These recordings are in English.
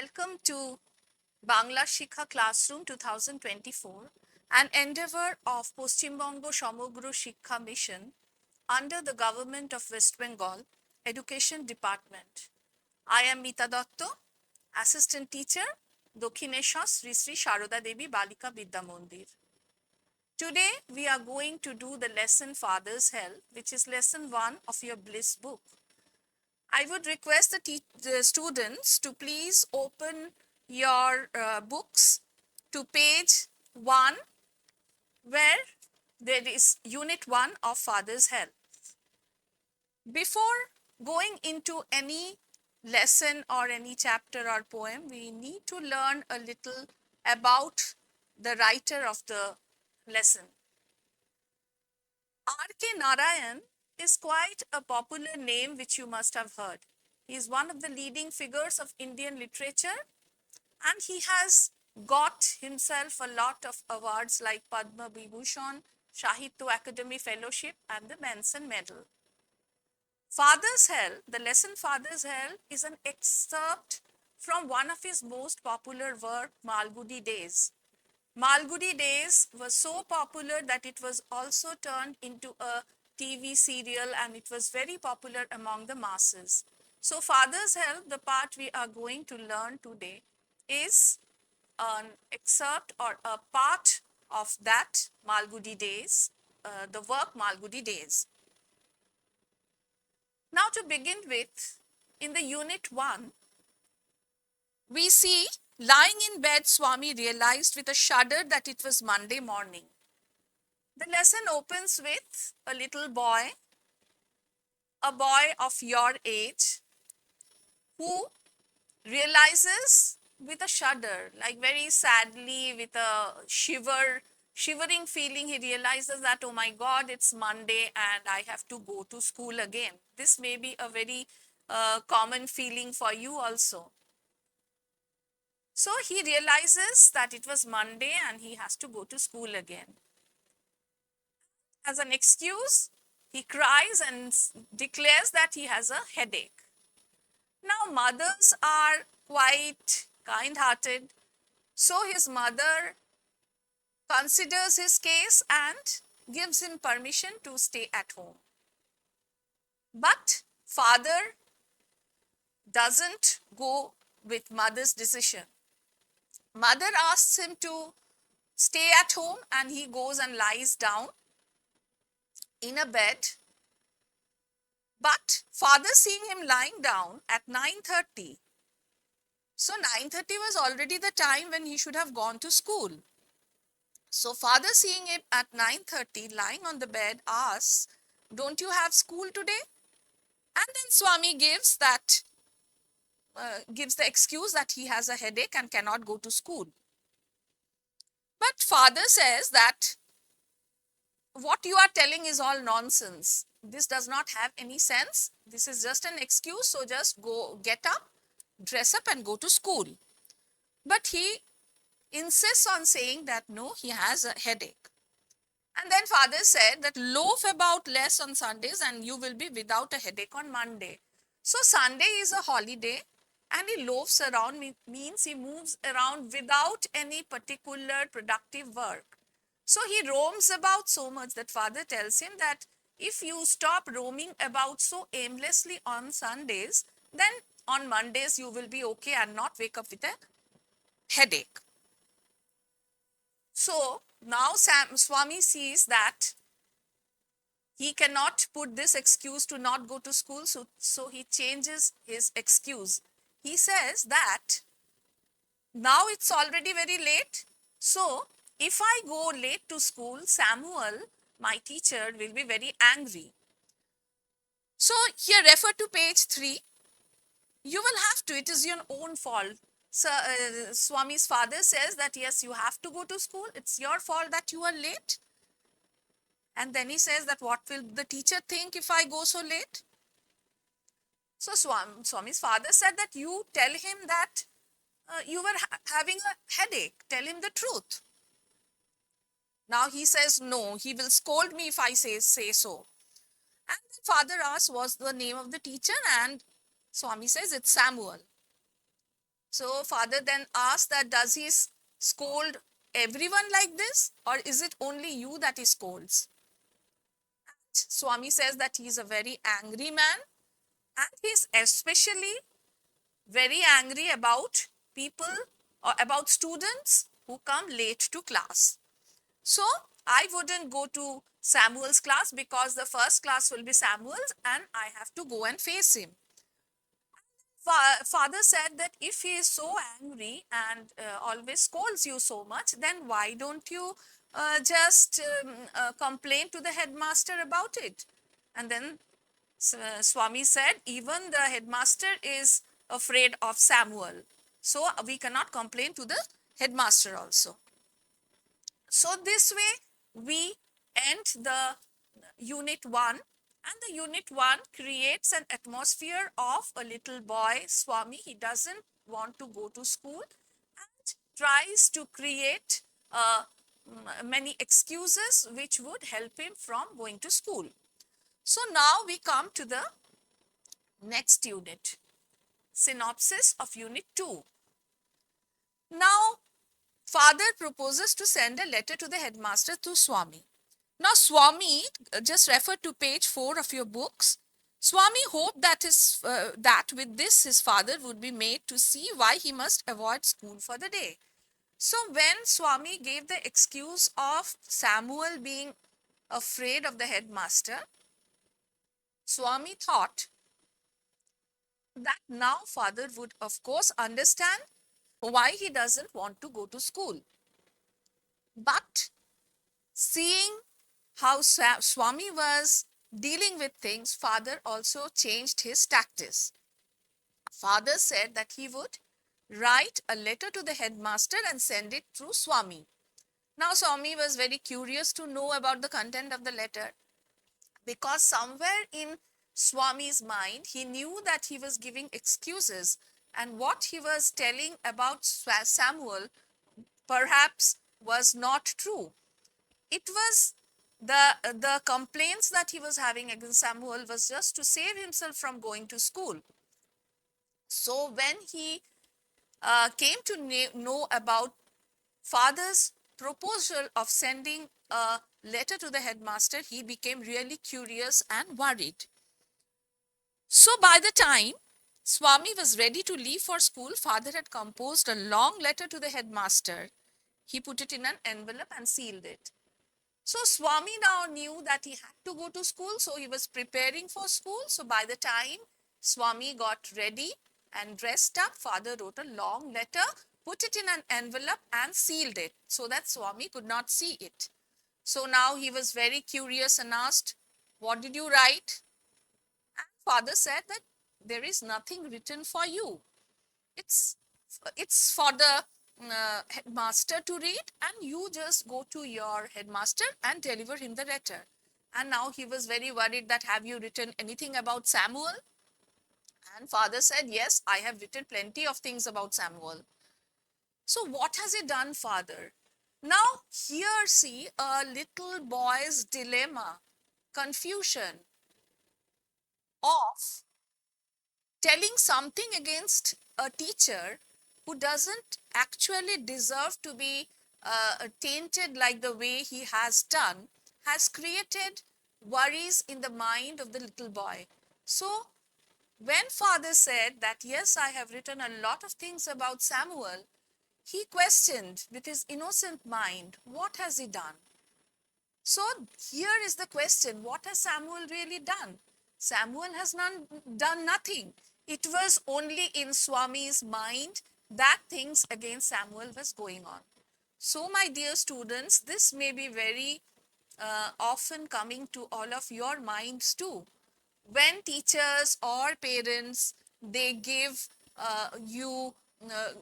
Welcome to Bangla Shikha Classroom 2024, an endeavor of Paschim Bongo Samagro Shikha Mission under the Government of West Bengal Education Department. I am Mita Dotto, Assistant Teacher, Dokhinesha Sri Sri Sharoda Devi Balika Vidya Mandir. Today, we are going to do the lesson Father's Help, which is lesson 1 of your Bliss book. I would request the students to please open your books to page 1, where there is unit 1 of Father's Help. Before going into any lesson or any chapter or poem, we need to learn a little about the writer of the lesson. R.K. Narayan is quite a popular name which you must have heard. He is one of the leading figures of Indian literature, and he has got himself a lot of awards like Padma Vibhushan, Sahitya Academy Fellowship, and the Benson Medal. Father's Help, the lesson Father's Help, is an excerpt from one of his most popular work, Malgudi Days. Malgudi Days was so popular that it was also turned into a TV serial, and it was very popular among the masses. So Father's Help, the part we are going to learn today, is an excerpt or a part of that Malgudi Days, the work Malgudi Days. Now to begin with, in the unit 1, we see lying in bed, Swami realized with a shudder that it was Monday morning. The lesson opens with a little boy, a boy of your age, who realizes with a shudder, like very sadly, with a shivering feeling, he realizes that, oh my God, it's Monday and I have to go to school again. This may be a very common feeling for you also. So he realizes that it was Monday and he has to go to school again. As an excuse, he cries and declares that he has a headache. Now, mothers are quite kind-hearted, so his mother considers his case and gives him permission to stay at home. But father doesn't go with mother's decision. Mother asks him to stay at home, and he goes and lies down in a bed. But father, seeing him lying down at 9:30, so 9:30 was already the time when he should have gone to school. So father, seeing him at 9:30 lying on the bed, asks, don't you have school today? And then Swami gives the excuse that he has a headache and cannot go to school. But father says that what you are telling is all nonsense. This does not have any sense. This is just an excuse. So just go, get up, dress up and go to school. But he insists on saying that no, he has a headache. And then father said that loaf about less on Sundays and you will be without a headache on Monday. So Sunday is a holiday, and he loafs around, means he moves around without any particular productive work. So he roams about so much that father tells him that if you stop roaming about so aimlessly on Sundays, then on Mondays you will be okay and not wake up with a headache. So now Swami sees that he cannot put this excuse to not go to school, so he changes his excuse. He says that now it's already very late, so if I go late to school, Samuel, my teacher, will be very angry. So here refer to page 3. You will have to, it is your own fault. So, Swami's father says that yes, you have to go to school. It's your fault that you are late. And then he says that what will the teacher think if I go so late? So Swami's father said that you tell him that you were having a headache. Tell him the truth. Now he says no, he will scold me if I say so. And the father asks what's the name of the teacher, and Swami says it's Samuel. So father then asked that does he scold everyone like this, or is it only you that he scolds? Swami says that he is a very angry man, and he's especially very angry about people or about students who come late to class. So I wouldn't go to Samuel's class because the first class will be Samuel's and I have to go and face him. Father said that if he is so angry and always scolds you so much, then why don't you just complain to the headmaster about it? And then Swami said, even the headmaster is afraid of Samuel. So we cannot complain to the headmaster also. So this way we end the unit 1, and the unit 1 creates an atmosphere of a little boy, Swami. He doesn't want to go to school and tries to create many excuses which would help him from going to school. So now we come to the next unit, synopsis of unit 2. Now father proposes to send a letter to the headmaster to Swami. Now Swami, just refer to page 4 of your books. Swami hoped that that with this his father would be made to see why he must avoid school for the day. So when Swami gave the excuse of Samuel being afraid of the headmaster, Swami thought that now father would of course understand why he doesn't want to go to school. But seeing how Swami was dealing with things, father also changed his tactics. Father said that he would write a letter to the headmaster and send it through Swami. Now Swami was very curious to know about the content of the letter, because somewhere in Swami's mind, he knew that he was giving excuses, and what he was telling about Samuel perhaps was not true. It was the complaints that he was having against Samuel was just to save himself from going to school. So when he came to know about father's proposal of sending a letter to the headmaster, he became really curious and worried. So by the time Swami was ready to leave for school, father had composed a long letter to the headmaster. He put it in an envelope and sealed it. So Swami now knew that he had to go to school, so he was preparing for school. So by the time Swami got ready and dressed up, father wrote a long letter, put it in an envelope and sealed it so that Swami could not see it. So now he was very curious and asked, "What did you write?" And father said that there is nothing written for you. It's for the headmaster to read, and you just go to your headmaster and deliver him the letter. And now he was very worried that, have you written anything about Samuel? And father said, yes, I have written plenty of things about Samuel. So what has he done, father? Now here see a little boy's dilemma, confusion of telling something against a teacher who doesn't actually deserve to be tainted like the way he has done, has created worries in the mind of the little boy. So when father said that, yes, I have written a lot of things about Samuel, he questioned with his innocent mind, what has he done? So here is the question, what has Samuel really done? Samuel has done nothing. It was only in Swami's mind that things against Samuel was going on. So my dear students, this may be very often coming to all of your minds too. When teachers or parents, they give you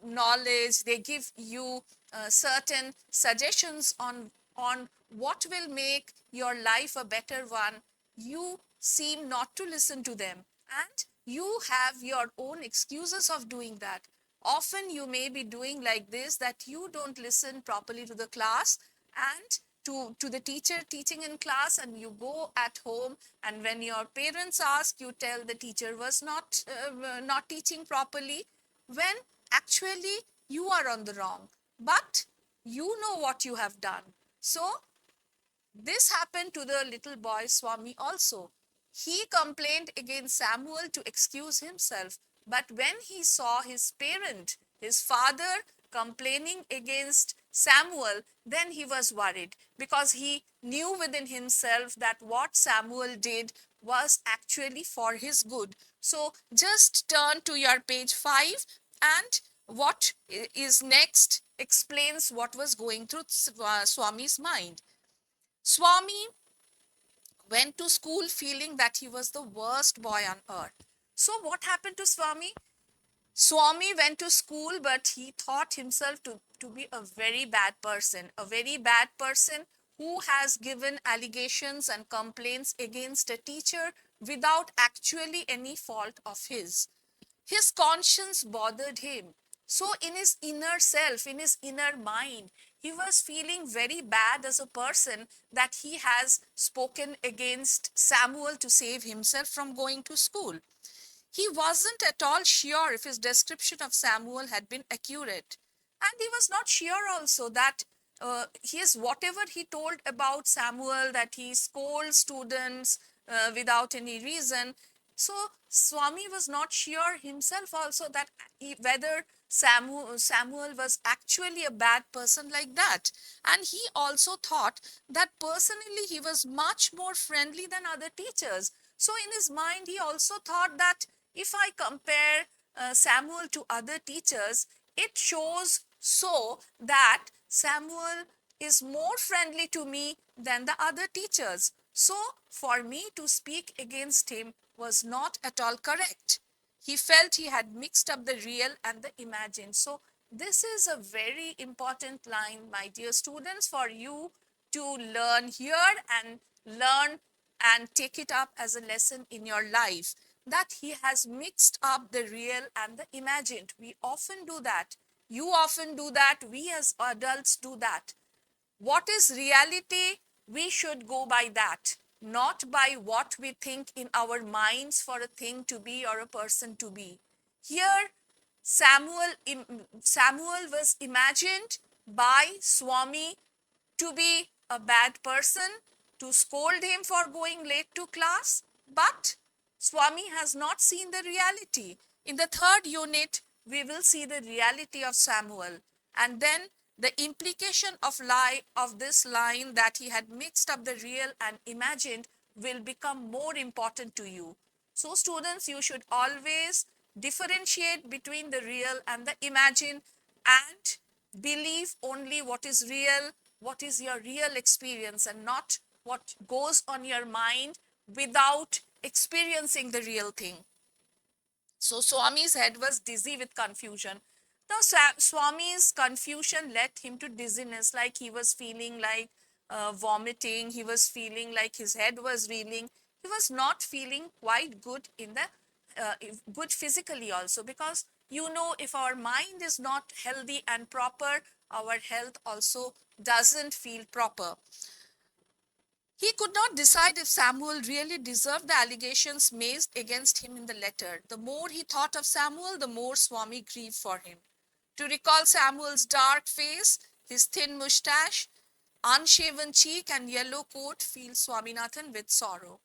knowledge, they give you certain suggestions on what will make your life a better one, you seem not to listen to them, and you have your own excuses of doing that. Often you may be doing like this, that you don't listen properly to the class and to the teacher teaching in class, and you go at home, and when your parents ask, you tell the teacher was not teaching properly, when actually you are on the wrong, but you know what you have done. So this happened to the little boy Swami also. He complained against Samuel to excuse himself, but when he saw his parent, his father, complaining against Samuel, then he was worried because he knew within himself that what Samuel did was actually for his good. So just turn to your page 5, and what is next explains what was going through Swami's mind. Swami went to school feeling that he was the worst boy on earth. So, what happened to Swami? Swami went to school, but he thought himself to be a very bad person who has given allegations and complaints against a teacher without actually any fault of his. His conscience bothered him. So, in his inner self, in his inner mind, he was feeling very bad as a person that he has spoken against Samuel to save himself from going to school. He wasn't at all sure if his description of Samuel had been accurate. And he was not sure also that his whatever he told about Samuel, that he scolds students without any reason. So Swami was not sure himself also that whether Samuel was actually a bad person like that. And he also thought that personally he was much more friendly than other teachers. So in his mind, he also thought that if I compare Samuel to other teachers, it shows so that Samuel is more friendly to me than the other teachers. So, for me to speak against him was not at all correct. He felt he had mixed up the real and the imagined. So, this is a very important line, my dear students, for you to learn here and learn and take it up as a lesson in your life, that he has mixed up the real and the imagined. We often do that. You often do that. We as adults do that. What is reality? We should go by that, not by what we think in our minds for a thing to be or a person to be. Here, Samuel was imagined by Swami to be a bad person, to scold him for going late to class, but Swami has not seen the reality. In the third unit, we will see the reality of Samuel, and then the implication of this line that he had mixed up the real and imagined will become more important to you. So students, you should always differentiate between the real and the imagined, and believe only what is real, what is your real experience, and not what goes on your mind without experiencing the real thing. So Swami's head was dizzy with confusion. Now Swami's confusion led him to dizziness, like he was feeling like vomiting, he was feeling like his head was reeling. He was not feeling quite good in the good physically also, because you know, if our mind is not healthy and proper, our health also doesn't feel proper. He could not decide if Samuel really deserved the allegations made against him in the letter. The more he thought of Samuel, the more Swami grieved for him. To recall Samuel's dark face, his thin moustache, unshaven cheek, and yellow coat filled Swaminathan with sorrow.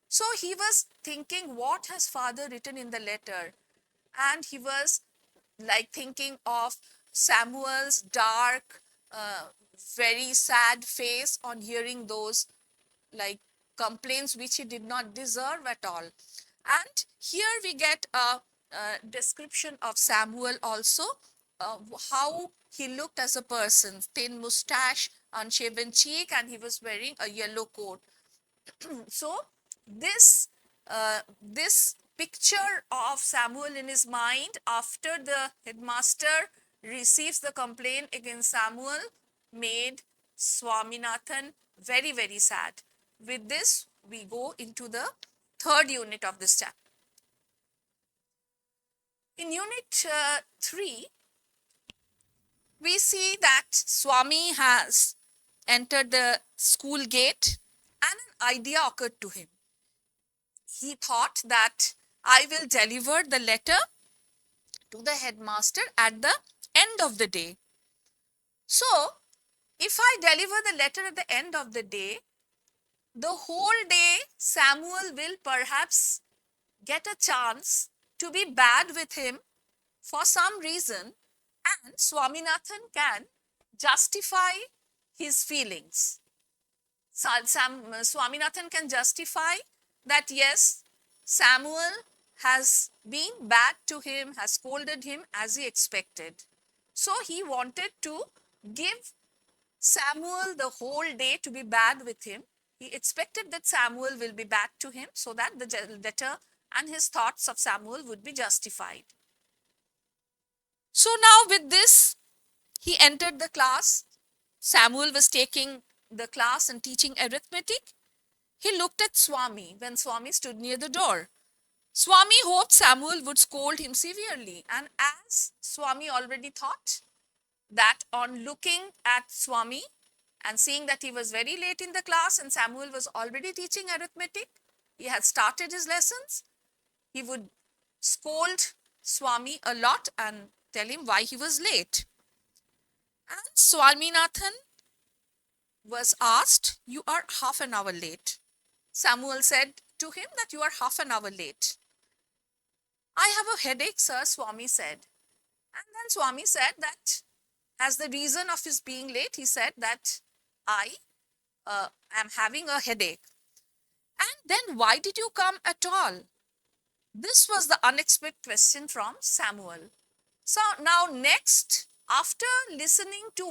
So he was thinking, what has father written in the letter? And he was like thinking of Samuel's dark, very sad face on hearing those like complaints which he did not deserve at all. And here we get a description of Samuel also, how he looked as a person: thin mustache, unshaven cheek, and he was wearing a yellow coat. So this picture of Samuel in his mind after the headmaster receives the complaint against Samuel made Swaminathan very sad. With this, we go into the third unit of this chapter. In unit 3, we see that Swami has entered the school gate and an idea occurred to him. He thought that I will deliver the letter to the headmaster at the end of the day. So, if I deliver the letter at the end of the day, the whole day Samuel will perhaps get a chance to be bad with him for some reason, and Swaminathan can justify his feelings. Swaminathan can justify that yes, Samuel has been bad to him, has scolded him as he expected. So he wanted to give Samuel the whole day to be bad with him. He expected that Samuel will be bad to him so that the letter and his thoughts of Samuel would be justified. So now with this, he entered the class. Samuel was taking the class and teaching arithmetic. He looked at Swami when Swami stood near the door. Swami hoped Samuel would scold him severely, and as Swami already thought that on looking at Swami and seeing that he was very late in the class and Samuel was already teaching arithmetic, he had started his lessons, he would scold Swami a lot and tell him why he was late. And Swaminathan was asked, "You are half an hour late." Samuel said to him that you are half an hour late. "I have a headache, sir," Swami said. And then Swami said that as the reason of his being late, he said that I am having a headache. And then why did you come at all? This was the unexpected question from Samuel. So now next, after listening to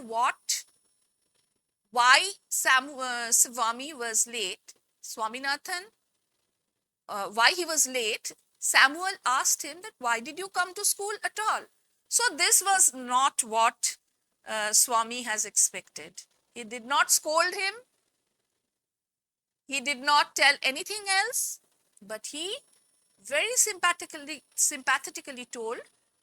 why Swami was late, Swaminathan, why he was late, Samuel asked him that why did you come to school at all? So this was not what Swami has expected. He did not scold him. He did not tell anything else, but he very sympathetically told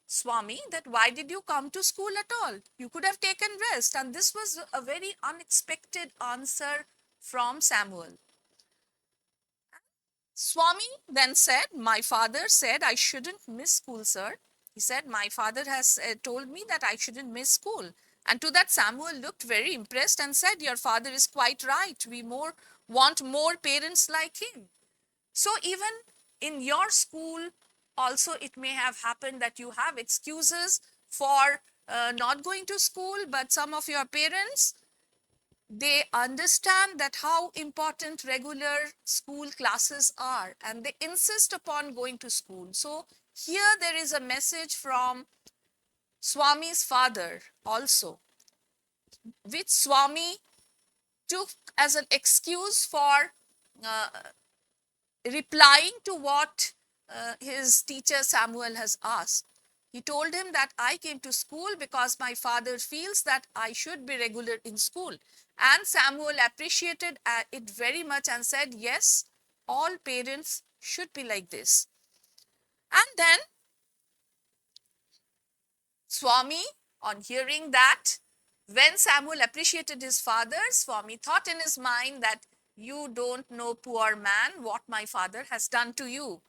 Swami that why did you come to school at all? You could have taken rest. And this was a very unexpected answer from Samuel. Swami then said, "My father said I shouldn't miss school, sir." He said, "My father has told me that I shouldn't miss school." And to that Samuel looked very impressed and said, "Your father is quite right. We want more parents like him." So even in your school also it may have happened that you have excuses for not going to school, but some of your parents, they understand that how important regular school classes are and they insist upon going to school. So here there is a message from Swami's father also, which Swami took as an excuse for uh, replying to what his teacher Samuel has asked. He told him that I came to school because my father feels that I should be regular in school. And Samuel appreciated it very much and said, yes, all parents should be like this. And then Swami, on hearing that, when Samuel appreciated his father, Swami thought in his mind that you don't know, poor man, what my father has done to you.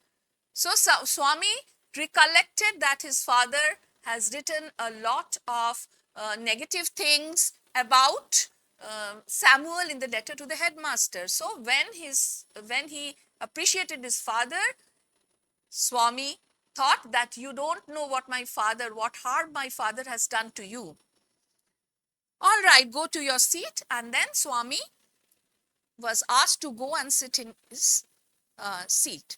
So Swami recollected that his father has written a lot of negative things about Samuel in the letter to the headmaster. So when he appreciated his father, Swami thought that you don't know what harm my father has done to you. All right, go to your seat. And then Swami was asked to go and sit in his seat.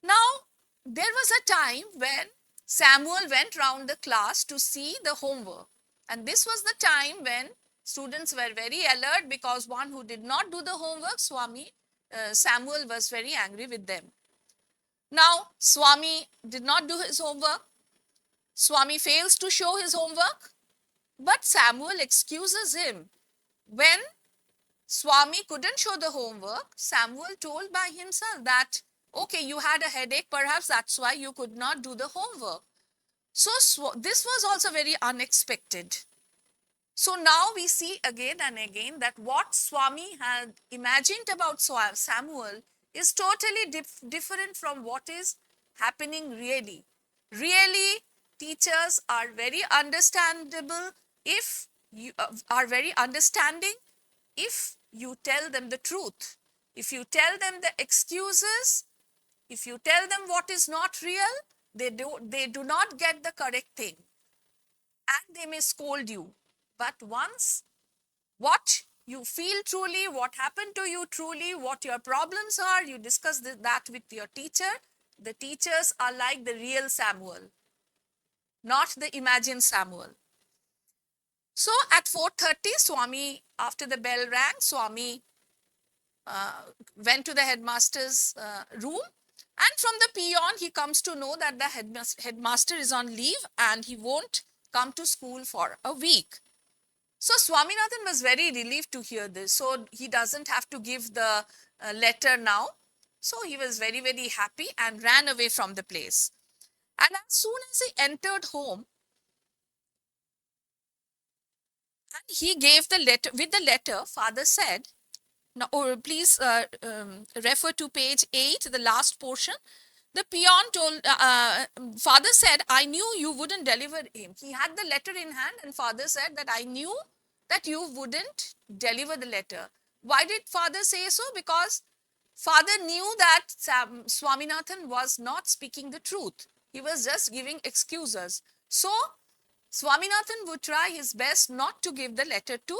Now, there was a time when Samuel went round the class to see the homework. And this was the time when students were very alert because one who did not do the homework, Samuel was very angry with them. Now, Swami did not do his homework. Swami fails to show his homework, but Samuel excuses him. When Swami couldn't show the homework, Samuel told by himself that, okay, you had a headache, perhaps that's why you could not do the homework. So this was also very unexpected. So now we see again and again that what Swami had imagined about Samuel is totally different from what is happening really. Really, teachers are very understandable if you are very understanding if you tell them the truth. If you tell them the excuses, if you tell them what is not real, they do not get the correct thing and they may scold you. But once what you feel truly, what happened to you truly, what your problems are, you discuss that with your teacher. The teachers are like the real Samuel, not the imagined Samuel. So at 4:30, Swami, after the bell rang, Swami uh, went to the headmaster's room. And from the peon, he comes to know that the headmaster is on leave and he won't come to school for a week. So Swaminathan was very relieved to hear this. So he doesn't have to give the letter now. So he was very, very happy and ran away from the place. And as soon as he entered home, and he gave the letter, with the letter, father said, now, or please refer to page 8, the last portion. The peon told, father said, I knew you wouldn't deliver him. He had the letter in hand and father said that I knew that you wouldn't deliver the letter. Why did father say so? Because father knew that Swaminathan was not speaking the truth. He was just giving excuses. So Swaminathan would try his best not to give the letter to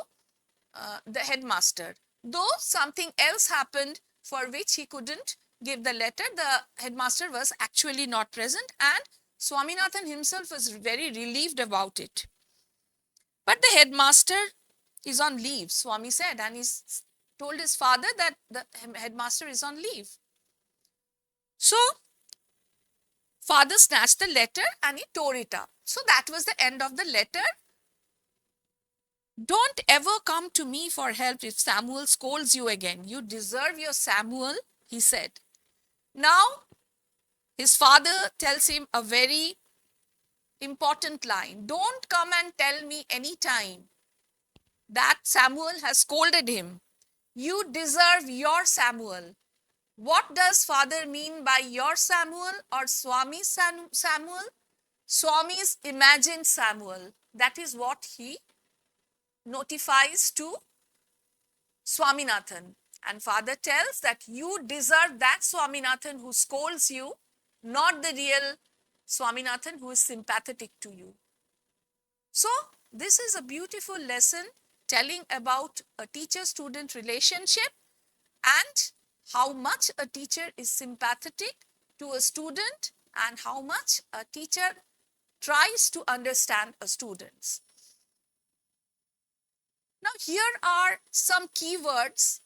the headmaster. Though something else happened for which he couldn't give the letter, the headmaster was actually not present and Swaminathan himself was very relieved about it. But the headmaster is on leave, Swami said, and he told his father that the headmaster is on leave. So father snatched the letter and he tore it up. So that was the end of the letter. Don't ever come to me for help if Samuel scolds you again. You deserve your Samuel, he said. Now, his father tells him a very important line. Don't come and tell me anytime that Samuel has scolded him. You deserve your Samuel. What does father mean by your Samuel or Swami's Samuel? Swami's imagined Samuel. That is what he notifies to Swaminathan. And father tells that you deserve that Swaminathan who scolds you, not the real Swaminathan who is sympathetic to you. So this is a beautiful lesson telling about a teacher-student relationship and how much a teacher is sympathetic to a student and how much a teacher tries to understand a student. Now here are some keywords: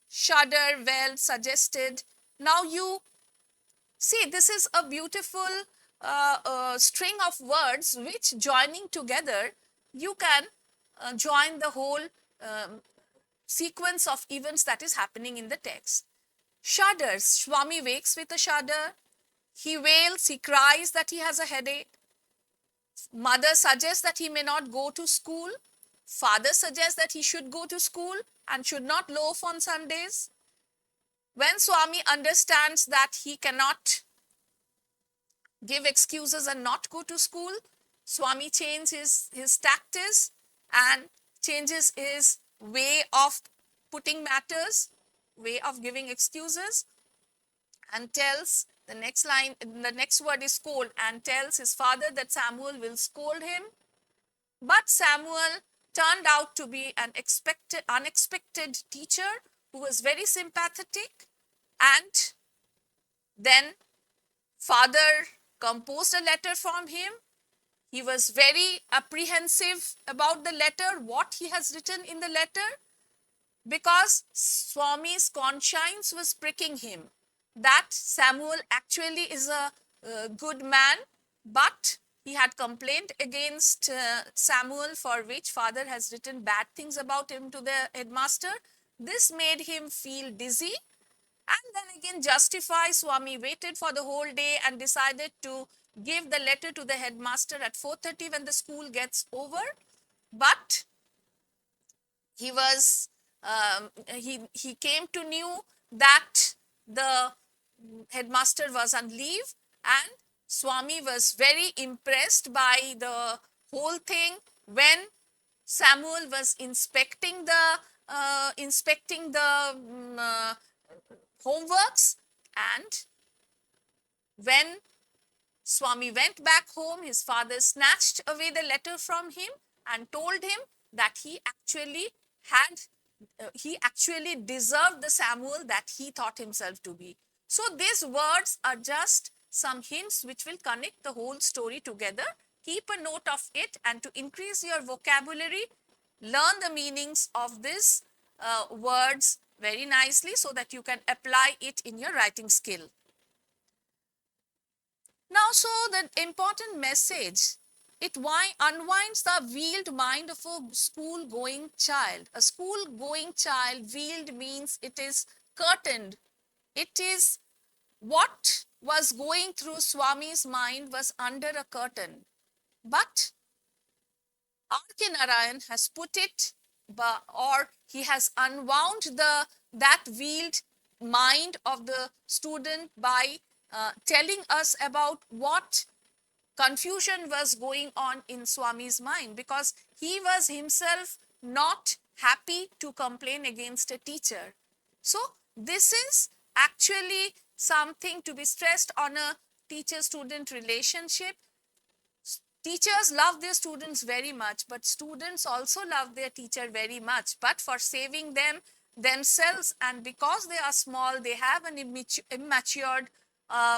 shudder, well, suggested. Now you see this is a beautiful string of words which joining together you can join the whole sequence of events that is happening in the text. Shudders, Swami wakes with a shudder. He wails, he cries that he has a headache. Mother suggests that he may not go to school. Father suggests that he should go to school and should not loaf on Sundays. When Swami understands that he cannot give excuses and not go to school, Swami changes his tactics and changes his way of putting matters, way of giving excuses, and tells the next line, the next word is scold, and tells his father that Samuel will scold him. But Samuel turned out to be an unexpected teacher who was very sympathetic, and then father composed a letter from him. He was very apprehensive about the letter, what he has written in the letter, because Swami's conscience was pricking him that Samuel actually is a good man, but he had complained against Samuel, for which father has written bad things about him to the headmaster. This made him feel dizzy. And then again justify, Swami waited for the whole day and decided to give the letter to the headmaster at 4:30 when the school gets over. But he was he came to know, that the headmaster was on leave, and Swami was very impressed by the whole thing when Samuel was inspecting the homeworks, and when Swami went back home, his father snatched away the letter from him and told him that had he actually deserved the Samuel that he thought himself to be. So these words are just some hints which will connect the whole story together. Keep a note of it, and to increase your vocabulary, learn the meanings of these words very nicely so that you can apply it in your writing skill. Now, so the important message, it unwinds the veiled mind of a school-going child. A school-going child, veiled means it is curtained. It is what was going through Swami's mind was under a curtain. But R.K. Narayan has put it, or he has unwound that veiled mind of the student by telling us about what confusion was going on in Swami's mind, because he was himself not happy to complain against a teacher. So this is actually something to be stressed on a teacher-student relationship. Teachers love their students very much, but students also love their teacher very much. But for saving themselves, and because they are small, they have an immature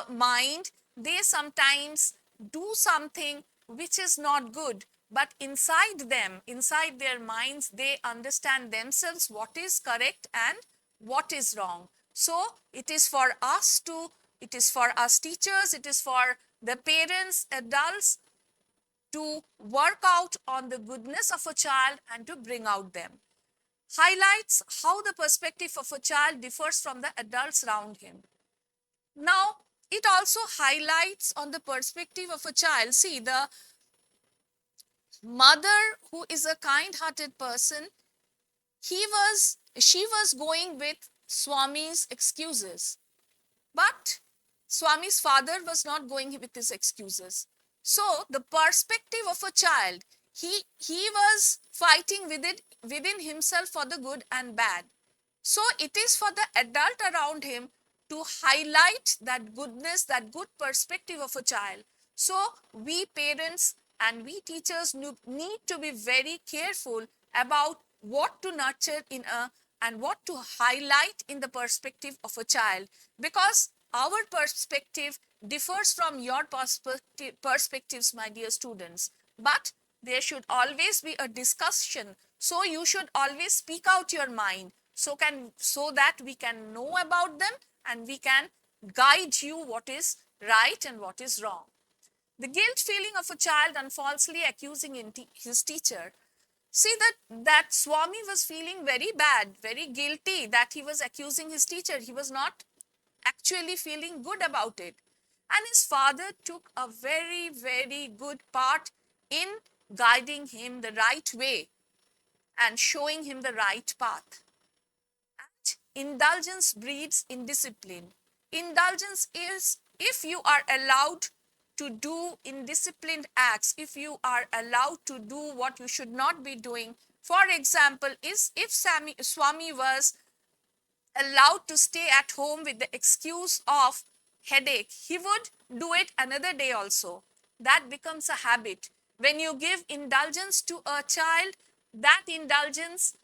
mind, they sometimes do something which is not good. But inside them, inside their minds, they understand themselves what is correct and what is wrong. So it is for us teachers, it is for the parents, adults, to work out on the goodness of a child and to bring out them. Highlights how the perspective of a child differs from the adults around him. Now, it also highlights on the perspective of a child. See, the mother, who is a kind-hearted person, she was going with Swami's excuses. But Swami's father was not going with his excuses. So the perspective of a child, he was fighting within himself for the good and bad. So it is for the adult around him to highlight that goodness, that good perspective of a child. So we parents and we teachers need to be very careful about what to nurture and what to highlight in the perspective of a child, because our perspective differs from your perspectives, my dear students. But there should always be a discussion. So you should always speak out your mind so that we can know about them and we can guide you what is right and what is wrong. The guilt feeling of a child unfalsely accusing his teacher. See that Swami was feeling very bad, very guilty that he was accusing his teacher. He was not actually feeling good about it. And his father took a very, very good part in guiding him the right way and showing him the right path. And indulgence breeds indiscipline. Indulgence is if you are allowed to do indisciplined acts, if you are allowed to do what you should not be doing. For example, if Swami was allowed to stay at home with the excuse of headache, he would do it another day also. That becomes a habit. When you give indulgence to a child, that indulgence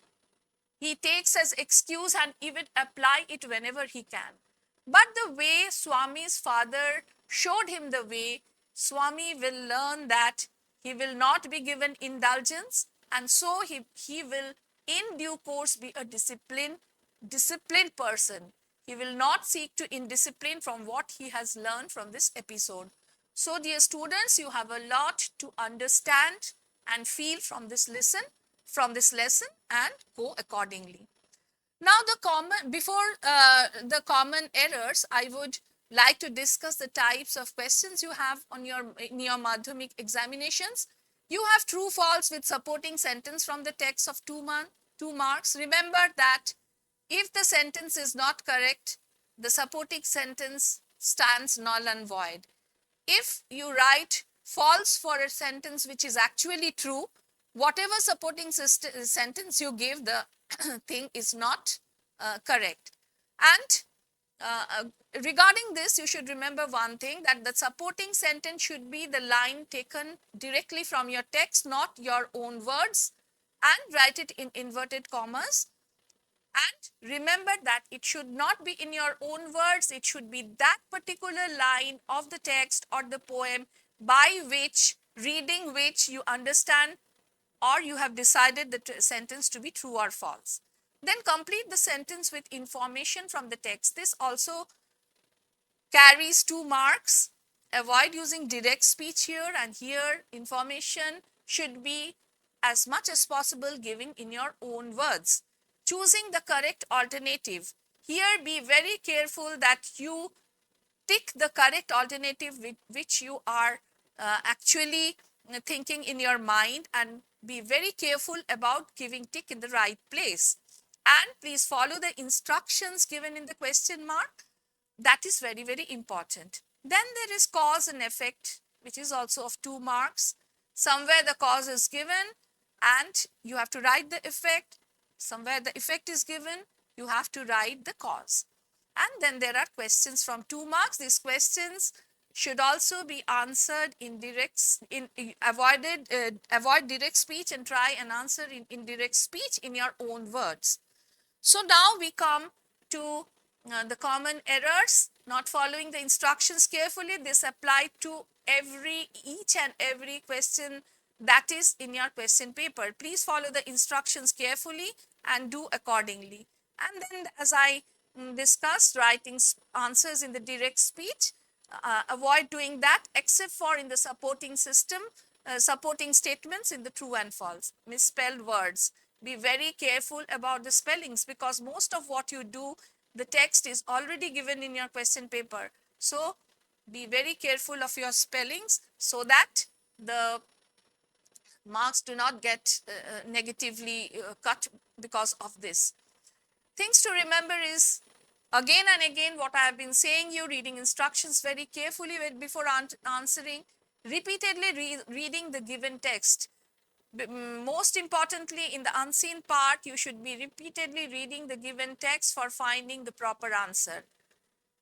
he takes as excuse and he will apply it whenever he can. But the way Swami's father showed him the way, Swami will learn that he will not be given indulgence, and so he will in due course be a disciplined person. He will not seek to indiscipline from what he has learned from this episode. So dear students, you have a lot to understand and feel from this lesson and go accordingly. Now before the common errors, I would like to discuss the types of questions you have in your Madhyamik examinations. You have true false with supporting sentence from the text of 2 marks. Remember that if the sentence is not correct, the supporting sentence stands null and void. if you write false for a sentence which is actually true, whatever supporting sentence you give, the thing is not correct. And regarding this, you should remember one thing, that the supporting sentence should be the line taken directly from your text, not your own words, and write it in inverted commas. And remember that it should not be in your own words, it should be that particular line of the text or the poem by which, reading which, you understand or you have decided the sentence to be true or false. Then complete the sentence with information from the text. This also carries 2 marks. Avoid using direct speech here, and here information should be as much as possible given in your own words. Choosing the correct alternative. Here be very careful that you tick the correct alternative which you are actually thinking in your mind, and be very careful about giving tick in the right place. And please follow the instructions given in the question mark. That is very, very important. Then there is cause and effect, which is also of 2 marks. Somewhere the cause is given and you have to write the effect. Somewhere the effect is given, you have to write the cause. And then there are questions from 2 marks. These questions should also be answered in avoid direct speech and try and answer in indirect speech in your own words. So now we come to the common errors. Not following the instructions carefully. This applies to each and every question that is in your question paper. Please follow the instructions carefully and do accordingly. And then, as I discussed, writing answers in the direct speech, avoid doing that except for in the supporting system, supporting statements in the true and false. Misspelled words. Be very careful about the spellings, because most of what you do, the text is already given in your question paper. So be very careful of your spellings so that the marks do not get negatively cut because of this. Things to remember is, again and again, what I have been saying you, reading instructions very carefully before answering, repeatedly reading the given text. Most importantly, in the unseen part, you should be repeatedly reading the given text for finding the proper answer.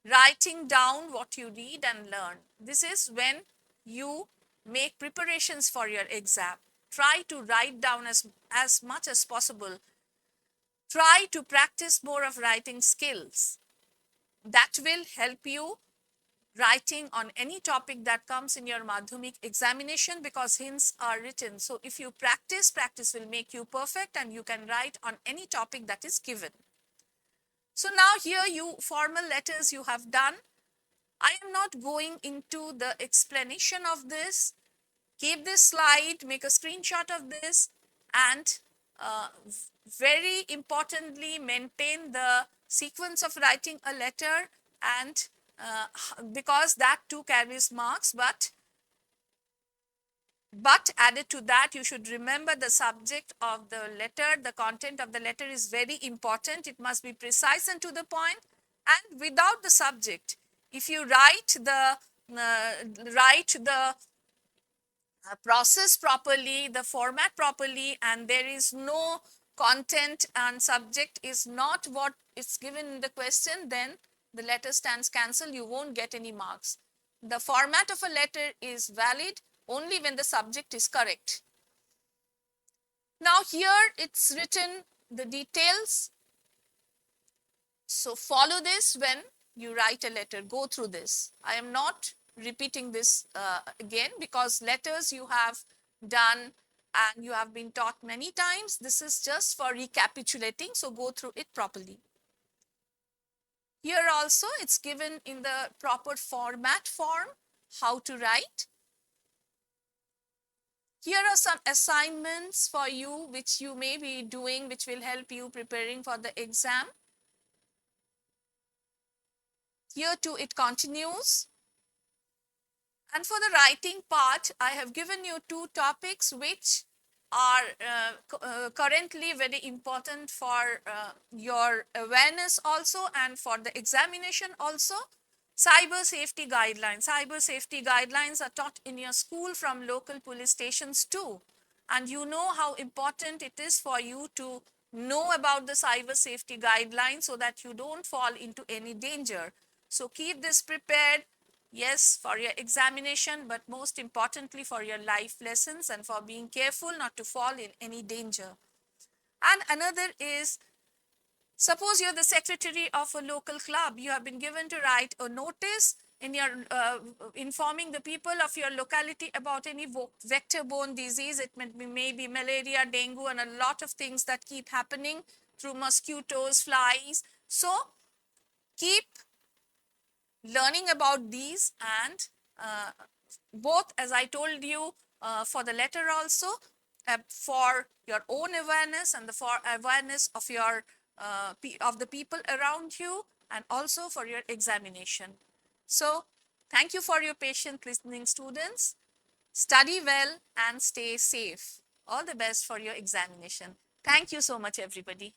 Writing down what you read and learn. This is when you make preparations for your exam. Try to write down as much as possible. Try to practice more of writing skills. That will help you writing on any topic that comes in your Madhyamik examination, because hints are written. So if you practice, practice will make you perfect and you can write on any topic that is given. So now here you formal letters you have done. I am not going into the explanation of this. Keep this slide, make a screenshot of this, and very importantly, maintain the sequence of writing a letter, and because that too carries marks, but added to that, you should remember the subject of the letter. The content of the letter is very important. It must be precise and to the point, and without the subject. If you write the process properly, the format properly, and there is no content and subject is not what is given in the question, then the letter stands cancelled. You won't get any marks. The format of a letter is valid only when the subject is correct. Now here it's written the details. So follow this when you write a letter. Go through this. I am not repeating this again, because letters you have done and you have been taught many times. This is just for recapitulating. So go through it properly. Here also it's given in the proper format form how to write. Here are some assignments for you which you may be doing, which will help you preparing for the exam. Here too it continues. And for the writing part, I have given you 2 topics which are currently very important for your awareness also and for the examination also. Cyber safety guidelines. Cyber safety guidelines are taught in your school from local police stations too. And you know how important it is for you to know about the cyber safety guidelines so that you don't fall into any danger. So keep this prepared, yes, for your examination, but most importantly for your life lessons and for being careful not to fall in any danger. And another is, suppose you're the secretary of a local club. You have been given to write a notice in your informing the people of your locality about any vector-borne disease. It may be malaria, dengue, and a lot of things that keep happening through mosquitoes, flies. So keep learning about these, and both, as I told you, for the letter also, for your own awareness and for awareness of your of the people around you, and also for your examination. So thank you for your patient listening, students. Study well and stay safe. All the best for your examination. Thank you so much, everybody.